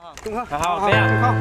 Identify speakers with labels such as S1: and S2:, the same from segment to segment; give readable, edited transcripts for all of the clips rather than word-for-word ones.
S1: 好，这样。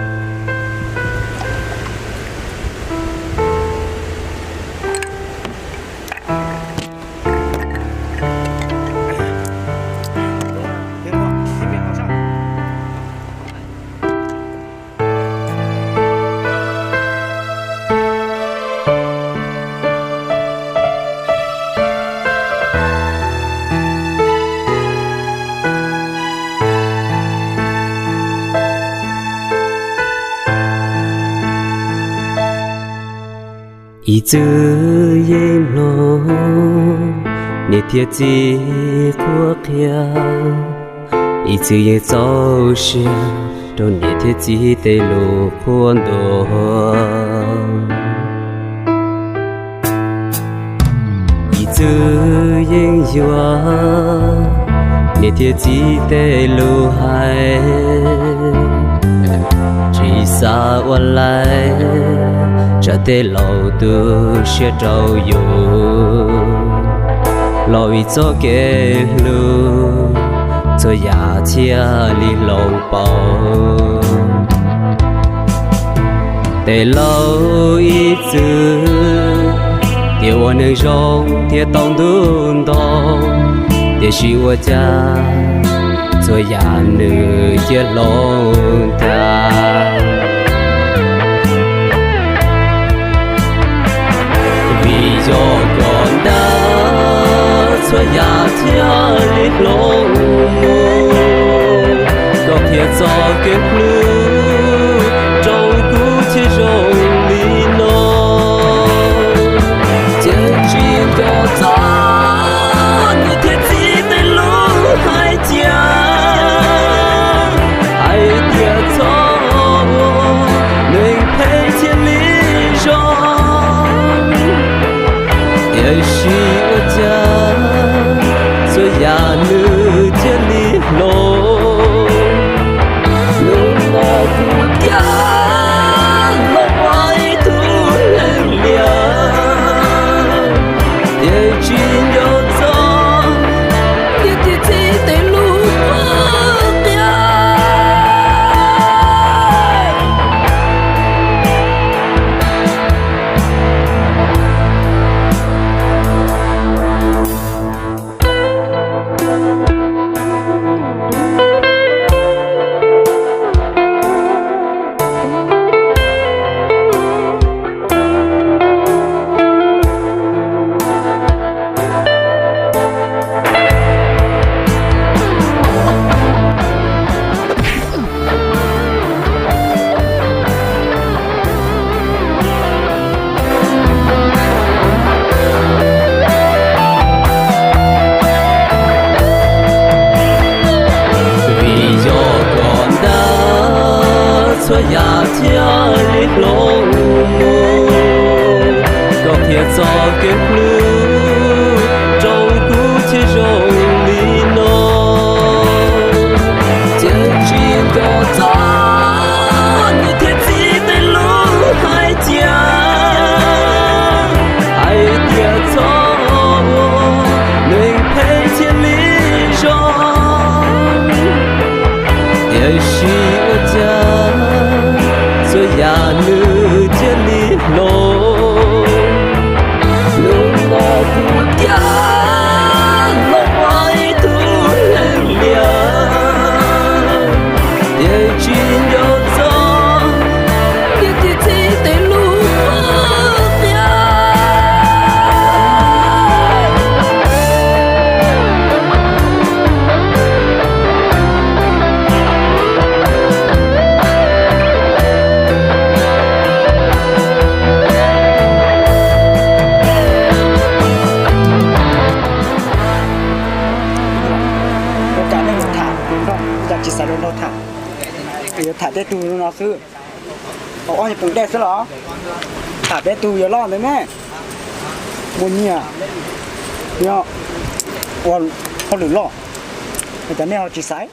S2: 一直沿路，你贴近过桥，一直也走下，都你贴近的路宽多。一直沿远，你贴近的路海，只洒我来。这的路都是照有，路一走给路，做牙签里路包，的路一走，的我能容的动动动，的是我家做牙能也弄它。有个那做牙条里龙高铁走给路中古铁容里弄结局高早你铁骑的路还讲还跌错能陪千里中也许我家做呀女天里龙，弄我不掉，弄我一土人凉，也只有走，也得自己路不掉。做牙条里龙高铁走给路中古铁容里弄结局高早你贴近的路还讲还跌错能陪千里中也许我家做呀女天里龙，弄我不掉，弄我一土人凉，也只有走，也得自己路不掉。chỉ xài nó thả, bây giờ thả để tu nó xứ, ông cũng để xứ đó, thả để tu giờ lo đấy mẹ, buồn nhỉ, nhở, ông không được lo, người ta neo chỉ xài.